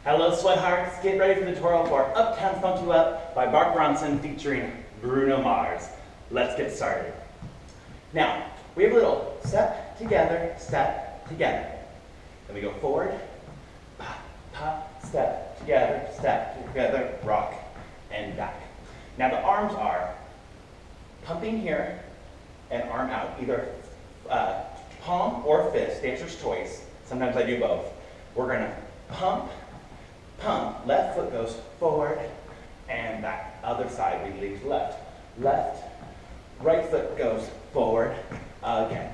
Hello, sweathearts. Get ready for the tutorial for Uptown Funk You Up by Ronson featuring Bruno Mars. Let's get started. Now, we have a little step together, then we go forward, pa, pa, step together, rock, and back. Now the arms are pumping here and arm out, either palm or fist, dancer's choice. Sometimes I do both. We're gonna pump, pump, left foot goes forward and back. Other side, we lead to left. Left, right foot goes forward again.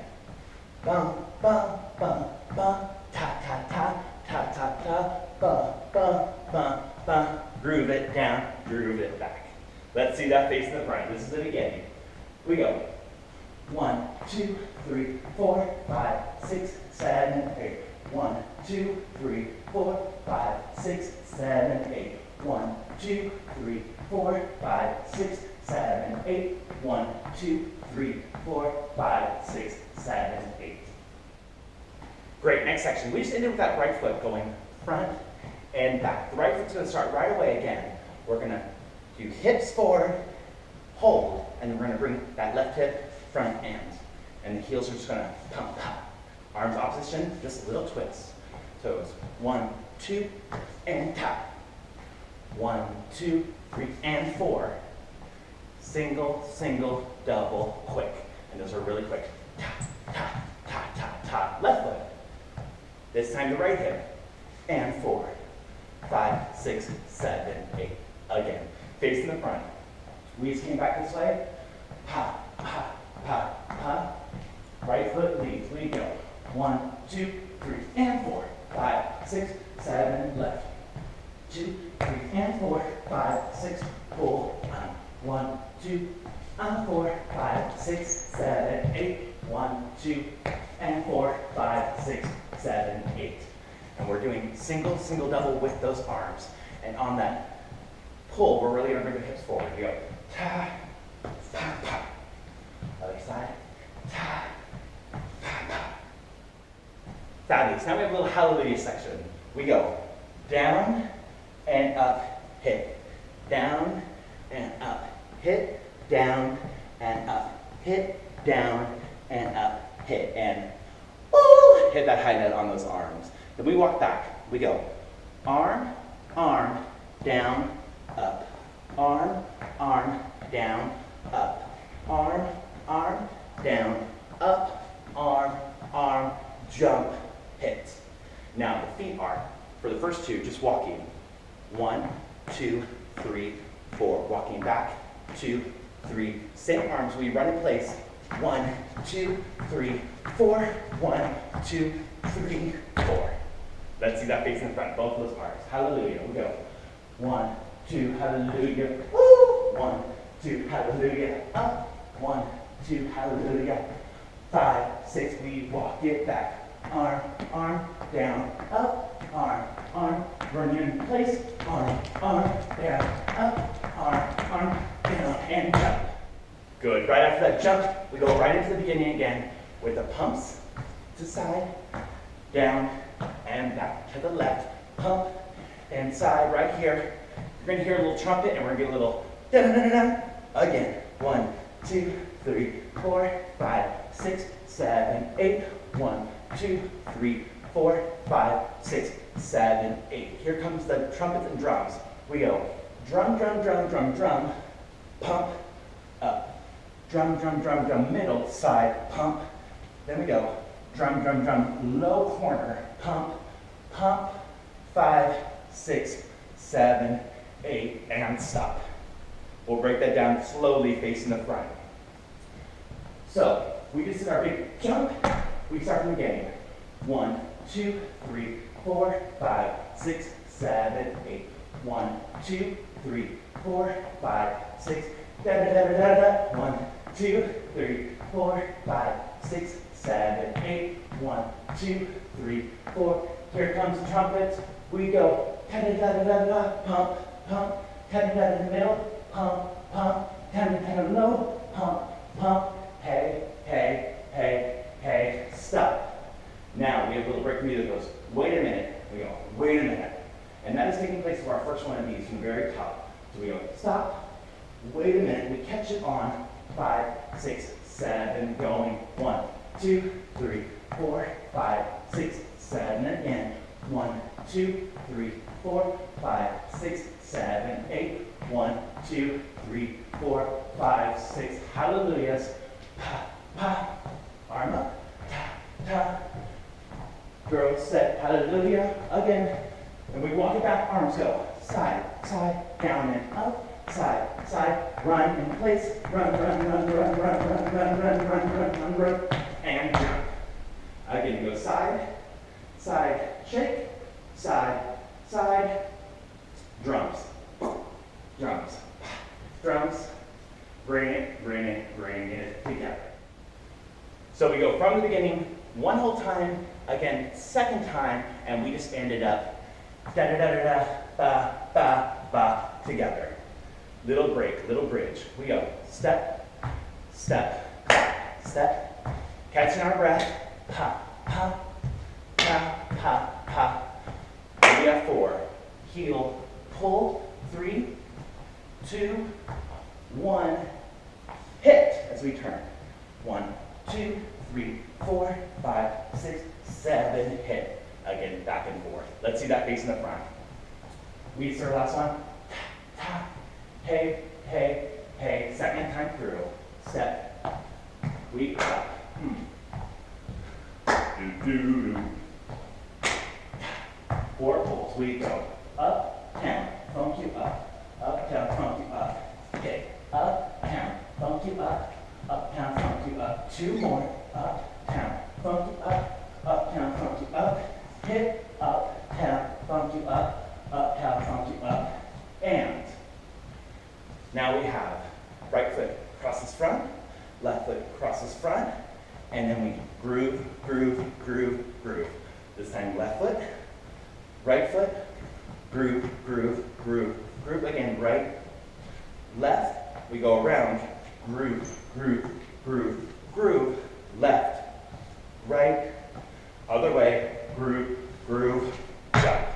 Bum, bum, bum, bum, ta, ta, ta, ta, ta, ta, bum, bum, bum, bum. Groove it down, groove it back. Let's see that face in the front. This is the beginning. We go. 1, 2, 3, 4, 5, 6, 7, 8. 1, 2, 3, 4, 5, 6, 7, 8. 1, 2, 3, 4, 5, 6, 7, 8. 1, 2, 3, 4, 5, 6, 7, 8. Great, next section. We just ended with that right foot going front and back. The right foot's going to start right away again. We're going to do hips forward, hold, and then we're going to bring that left hip front and the heels are just going to pump, pump. Arms opposition, just a little twist. Toes, 1, 2, and tap. 1, 2, 3, and 4. Single, single, double, quick. And those are really quick. Tap, tap, tap, tap, tap. Left foot. This time the right hip. And 4, 5, 6, 7, 8. Again, face in the front. Squeeze came back this way. Pop, pop, pop, pop. Right foot leads. We go. 1, 2, 3, and 4, 5, 6, 7, left. 2, 3, and 4, 5, 6, pull. 1, 2, 4, 5, 6, 7, 8. 1, 2, and 4, 5, 6, 7, 8. And we're doing single, single, double with those arms. And on that pull, we're really going to bring the hips forward. We go ta, pa, pa. Other side, ta, pa, pa. Fabulous. Now we have a little hallelujah section. We go down and up, hit, down and up, hit, down and up, hit, down and up, hit, and ooh, hit that high note on those arms. Then we walk back. We go arm, arm, down, up, arm, arm, down, up, arm, arm, down, up, arm, arm, jump, hit. Now the feet are, for the first two, just walking. 1, 2, 3, 4. Walking back, 2, 3. Same arms, we run in place. 1, 2, 3, 4. 1, 2, 3, 4. Let's see that face in the front, both of those arms. Hallelujah, we go. 1, 2, hallelujah. Woo! 1, 2, hallelujah. Up. 1, 2, hallelujah. 5, 6, we walk it back. Arm, arm, down, up, arm, arm, run in place, arm, arm, down, up, arm, down, and jump. Good. Right after that jump, we go right into the beginning again with the pumps to side, down, and back to the left. Pump and side right here. You're going to hear a little trumpet, and we're going to get a little da-da-da-da-da. Again. 1, 2, 3, 4, 5, 6, 7, 8. 1, 2, 3, 4, 5, 6, 7, 8. Here comes the trumpets and drums. We go drum, drum, drum, drum, drum, pump, up. Drum, drum, drum, drum, middle, side, pump. Then we go drum, drum, drum, low corner, pump, pump, 5, 6, 7, 8, and stop. We'll break that down slowly facing the front. So we just did our big jump. We start from the beginning. 1, 2, 3, 4, 5, 6, 7, 8. 1, 2, 3, 4, 5, 6, da da da da da. 1, 2, 3, 4, 5, 6, 7, 8. 1, 2, 3, 4. Here comes the trumpets. We go da da da da da. Pump, pump. Da da da in the middle. Pump, pump. Da da da low. Pump, pump. Hey, hey, hey, hey. Stop. Now we have a little break music that goes, wait a minute. We go, wait a minute. And that which one of these from the very top. So we go, stop, wait a minute, we catch it on 5, 6, 7, going 1, 2, 3, 4, 5, 6, 7, again. 1, 2, 3, 4, 5, 6, 7, 8. 1, 2, 3, 4, 5, 6. Hallelujahs. Pa, pa. Arm up. Ta, ta. Throw, set, hallelujah. Again. And we walk it back. Arms go. Side, side, down and up. Side, side. Run in place. Run, run, run, run, run, run, run, run, run, run, run, run. And jump. Again, go side, side, shake, side, side. Drums. Drums. Drums. Bring it, bring it, bring it together. So we go from the beginning, one whole time, again, second time, and we just ended up da-da-da-da-da, ba, ba, ba, together. Little break, little bridge. We go step, step, step, catching our breath, pa, pa, pa, pa, pa. And we have 4. Heel, pull, 3, 2, 1, hit as we turn. 1, 2, 3, 4, 5, 6, 7, hit. Again, back and forth. Let's see that face in the front. We start last one. Ta, ta, hey, hey, hey. Second time through. Step. We up. Do, do, do. 4 pulls. We go up, down, funk you up, down, funk you up. Okay, up, down, funk you up, down, funk you up. 2 more, up, down, funk you up, down, funk you up. Hit, up, down, funk you up, down, funk you up. And now we have right foot crosses front, left foot crosses front, and then we groove, groove, groove, groove. This time left foot, right foot, groove, groove, groove, groove. Again, right, left, we go around, groove, groove, groove, groove, left, right, other way, groove, groove, jump.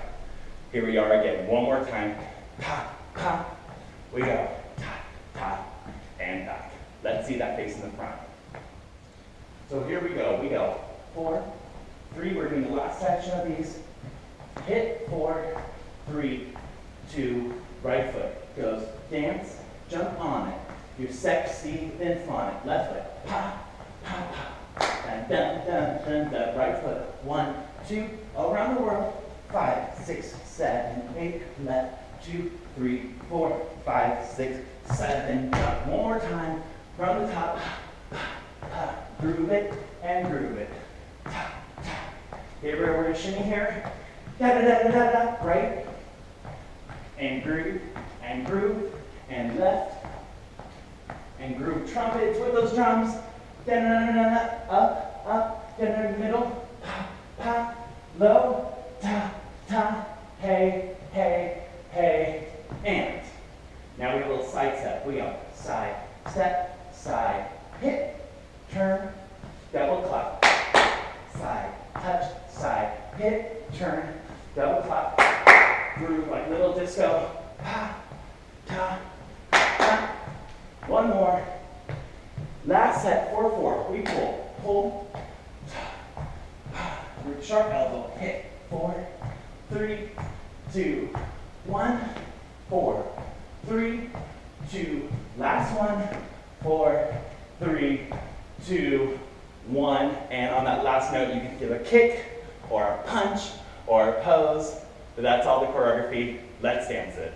Here we are again, one more time, pa, pa, we go, ta, ta, and back. Let's see that face in the front. So here we go, 4, 3, we're doing the last section of these. Hit, 4, 3, 2, right foot goes, dance, jump on it. You sexy, then flaunt it. Left foot, pa, pa, pa, and dun, dun, dun, dun. Right foot, 1, 2, around the world, 5, 6, 7, 8, left, 2, 3, 4, 5, 6, 7, jump. One more time, from the top, pa, pa, groove it, and groove it. Ta, ta. Here we're going to shimmy here. Da da da da da da, right, and groove, and left, and groove trumpets with those drums. Da da da da da, up, up, da da middle, pa, pa, low, ta, ta, hey, hey, hey, and now we have a little side step. We go side, step, side, hit, turn, double clock, side, touch, side, hit, turn, double clock, groove like little disco. Pa, ta, ta. One more. Last set, 4-4. We pull, pull, ta, pa. Sharp elbow, hit. 4, 3, 2, 1, 4, 3, 2. Last one. 4, 3, 2, 1. And on that last note, you can give a kick or a punch or a pose, but that's all the choreography. Let's dance it.